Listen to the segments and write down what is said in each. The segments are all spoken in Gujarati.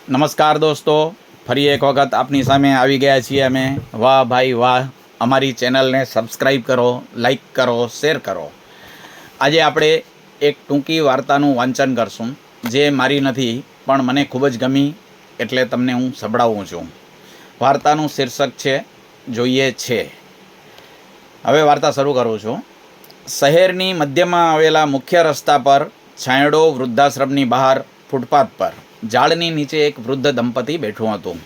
નમસ્કાર દોસ્તો, ફરી એક વખત આપની સામે આવી ગયા છીએ અમે. વાહ ભાઈ વાહ, અમારી ચેનલને સબસ્ક્રાઈબ કરો, લાઈક કરો, શેર કરો. આજે આપણે એક ટૂંકી વાર્તાનું વાંચન કરશું, જે મારી નથી પણ મને ખૂબ જ ગમી એટલે તમને હું સંભળાવું છું. વાર્તાનું શીર્ષક છે જોઈએ છે. હવે વાર્તા શરૂ કરું છું. શહેરની મધ્યમાં આવેલા મુખ્ય રસ્તા પર છાંયડો વૃદ્ધાશ્રમની બહાર ફૂટપાથ પર ઝાડની નીચે એક વૃદ્ધ દંપતી બેઠું હતું.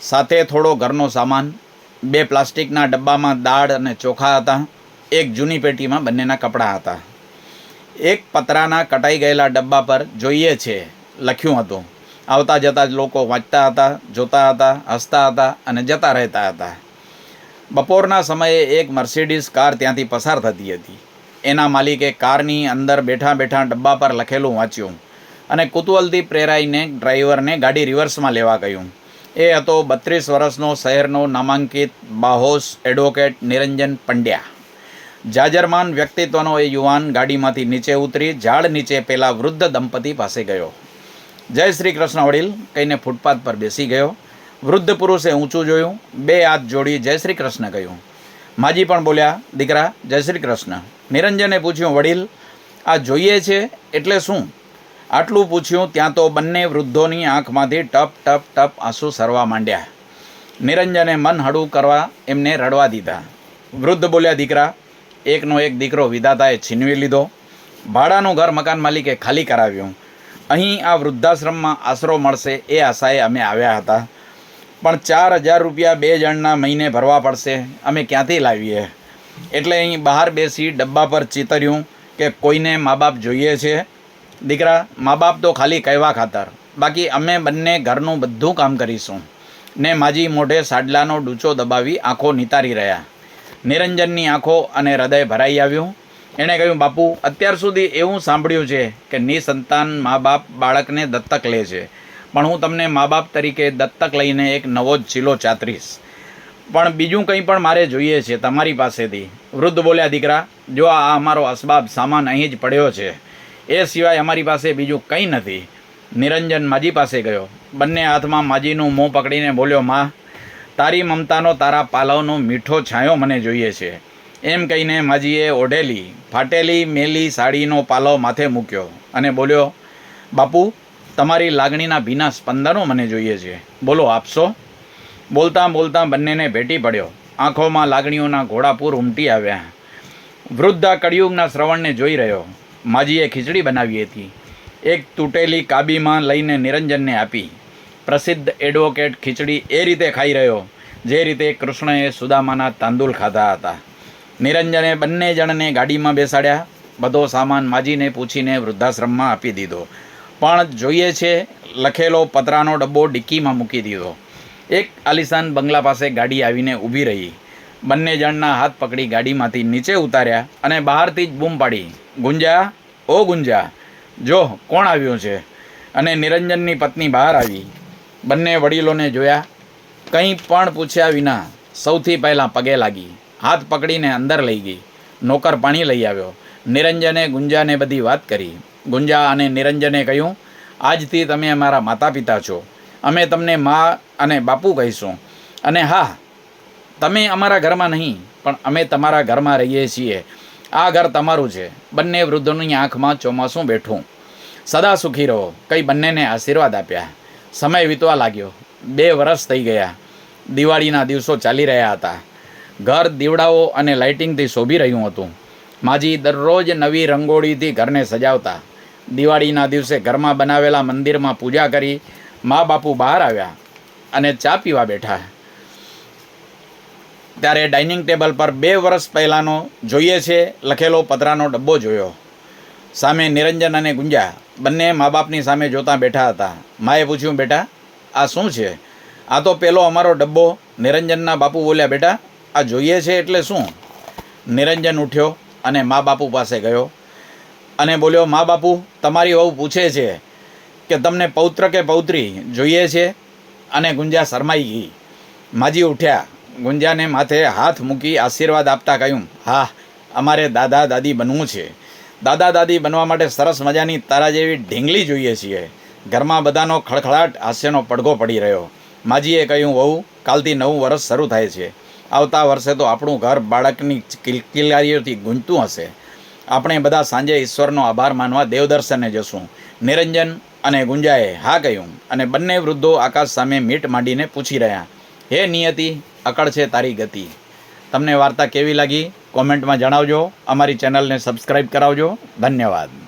સાથે થોડો ઘરનો સામાન, 2 પ્લાસ્ટિકના ડબ્બામાં દાળ અને ચોખા હતા. એક જૂની પેટીમાં બંનેના કપડાં હતા. એક પતરાના કટાઈ ગયેલા ડબ્બા પર જોઈએ છે લખ્યું હતું. આવતા જતા જ લોકો વાંચતા હતા, જોતા હતા, હસતા હતા અને જતા રહેતા હતા. બપોરના સમયે એક મર્સિડીઝ કાર ત્યાંથી પસાર થતી હતી. એના માલિકે કારની અંદર બેઠા બેઠા ડબ્બા પર લખેલું વાંચ્યું અને કુતૂહલથી પ્રેરાઈને ડ્રાઈવરને ગાડી રિવર્સમાં લેવા કહ્યું. એ હતો 32 વર્ષનો શહેરનો નામાંકિત બાહોશ એડવોકેટ નિરંજન પંડ્યા. જાજરમાન વ્યક્તિત્વનો એ યુવાન ગાડીમાંથી નીચે ઉતરી ઝાડ નીચે પેલા વૃદ્ધ દંપતી પાસે ગયો. જય શ્રી કૃષ્ણ વડીલ કહીને ફૂટપાથ પર બેસી ગયો. વૃદ્ધ પુરુષે ઊંચું જોયું, 2 હાથ જોડી જય શ્રી કૃષ્ણ કહ્યું. માજી પણ બોલ્યા, દીકરા જય શ્રી કૃષ્ણ. નિરંજને પૂછ્યું, વડીલ આ જોઈએ છે એટલે શું? આટલું પૂછ્યું ત્યાં તો બંને વૃદ્ધોની આંખમાંથી ટપ ટપ ટપ આંસુ સરવા માંડ્યા. નિરંજને મન હળવું કરવા એમને રડવા દીધા. વૃદ્ધ બોલ્યા, દીકરા એકનો એક દીકરો વિધાતાએ છીનવી લીધો. ભાડાનું ઘર મકાન માલિકે ખાલી કરાવ્યું. અહીં આ વૃદ્ધાશ્રમમાં આશરો મળશે એ આશાએ અમે આવ્યા હતા, પણ 4000 રૂપિયા 2 જણના મહિને ભરવા પડશે. અમે ક્યાંથી લાવીએ? એટલે અહીં બહાર બેસી ડબ્બા પર ચીતર્યું કે કોઈને મા બાપ જોઈએ છે. દીકરા મા બાપ તો ખાલી કહેવા ખાતર, બાકી અમે બંને ઘરનું બધું કામ કરીશું. ને માજી મોઢે સાડલાનો ડૂચો દબાવી આંખો નિતારી રહ્યા. નિરંજનની આંખો અને હૃદય ભરાઈ આવ્યું. એણે કહ્યું, બાપુ અત્યાર સુધી એવું સાંભળ્યું છે કે નિસંતાન મા બાપ બાળકને દત્તક લે છે, પણ હું તમને મા બાપ તરીકે દત્તક લઈને એક નવો જ ચીલો ચાતરીશ. પણ બીજું કંઈ પણ મારે જોઈએ છે તમારી પાસેથી. વૃદ્ધ બોલ્યા, દીકરા જો આ અમારો અસબાબ સામાન અહીં જ પડ્યો છે, એ સિવાય અમારી પાસે બીજું કંઈ નથી. નિરંજન માજી પાસે ગયો. બંને હાથમાં માજીનું મોં પકડીને બોલ્યો, માં તારી મમતાનો, તારા પાલવનો મીઠો છાંયો મને જોઈએ છે. એમ કહીને માજીએ ઓઢેલી ફાટેલી મેલી સાડીનો પાલવ માથે મૂક્યો અને બોલ્યો, બાપુ તમારી લાગણીના ભીના સ્પંદનો મને જોઈએ છે, બોલો આપશો? બોલતાં બોલતાં બંનેને ભેટી પડ્યો. આંખોમાં લાગણીઓના ઘોડાપૂર ઉમટી આવ્યા. વૃદ્ધ આ કળિયુગના શ્રવણને જોઈ રહ્યો. માજીએ ખીચડી બનાવી હતી. એક તૂટેલી કાબીમાં લઈને નિરંજનને આપી. પ્રસિદ્ધ એડવોકેટ ખીચડી એ રીતે ખાઈ રહ્યો જે રીતે કૃષ્ણએ સુદામાના તાંદુલ ખાધા હતા. નિરંજને બંને જણને ગાડીમાં બેસાડ્યા. બધો સામાન માજીને પૂછીને વૃદ્ધાશ્રમમાં આપી દીધો, પણ જોઈએ છે લખેલો પતરાનો ડબ્બો ડિક્કીમાં મૂકી દીધો. એક આલિશાન બંગલા પાસે ગાડી આવીને ઊભી રહી. બંને જણના હાથ પકડી ગાડીમાંથી નીચે ઉતાર્યા અને બહારથી જ બૂમ પાડી, ગુંજા, ઓ ગુંજા, જો કોણ આવ્યું છે. અને નિરંજનની પત્ની બહાર આવી. બંને વડીલોને જોયા. કંઈ પણ પૂછ્યા વિના સૌથી પહેલાં પગે લાગી, હાથ પકડીને અંદર લઈ ગઈ. નોકર પાણી લઈ આવ્યો. નિરંજને ગુંજાને બધી વાત કરી. ગુંજા અને નિરંજને કહ્યું, આજથી તમે અમારા માતા પિતા છો. અમે તમને મા અને બાપુ કહીશું. અને હા, તમે અમારા ઘરમાં નહીં, પણ અમે તમારા ઘરમાં રહીએ છીએ. આ ઘર તમારું છે. બંને વૃદ્ધોની આંખમાં ચોમાસું બેઠું. સદા સુખી રહો કંઈ બંનેને આશીર્વાદ આપ્યા. સમય વીતવા લાગ્યો. 2 વર્ષ થઈ ગયા. દિવાળીના દિવસો ચાલી રહ્યા હતા. ઘર દીવડાઓ અને લાઇટિંગથી શોભી રહ્યું હતું. માજી દરરોજ નવી રંગોળીથી ઘરને સજાવતા. દિવાળીના દિવસે ઘરમાં બનાવેલા મંદિરમાં પૂજા કરી મા બાપુ બહાર આવ્યા અને ચા પીવા બેઠા. ત્યારે ડાઇનિંગ ટેબલ પર 2 વર્ષ પહેલાંનો જોઈએ છે લખેલો પતરાનો ડબ્બો જોયો. સામે નિરંજન અને ગુંજા બંને મા બાપની સામે જોતા બેઠા હતા. માએ પૂછ્યું, બેટા આ શું છે? આ તો પેલો અમારો ડબ્બો. નિરંજનના બાપુ બોલ્યા, બેટા આ જોઈએ છે એટલે શું? નિરંજન ઉઠ્યો અને મા બાપુ પાસે ગયો અને બોલ્યો, મા બાપુ તમારી વહુ પૂછે છે કે તમને પૌત્ર કે પૌત્રી જોઈએ છે? અને ગુંજા શરમાઈ ગઈ. માજી ઉઠ્યા. ગુંજાને માથે હાથ મૂકી આશીર્વાદ આપતા કહ્યું, હા અમારે દાદા દાદી બનવું છે. દાદા દાદી બનવા માટે સરસ મજાની તારા જેવી ઢીંગલી જોઈએ છીએ. ઘરમાં બધાનો ખળખળાટ હાસ્યનો પડઘો પડી રહ્યો. માજીએ કહ્યું, વહુ, કાલથી નવું વર્ષ શરૂ થાય છે. આવતા વર્ષે તો આપણું ઘર બાળકની કિલકિલારીઓથી ગૂંજતું હશે. આપણે બધા સાંજે ઈશ્વરનો આભાર માનવા દેવદર્શને જશું. નિરંજન અને ગુંજાએ હા કહ્યું અને બંને વૃદ્ધો આકાશ સામે મીટ માંડીને પૂછી રહ્યા, હે નિયતિ, અકળ છે તારી ગતિ. તમને વાર્તા કેવી લાગી કોમેન્ટમાં જણાવજો. અમારી ચેનલને સબસ્ક્રાઈબ કરાવજો. ધન્યવાદ.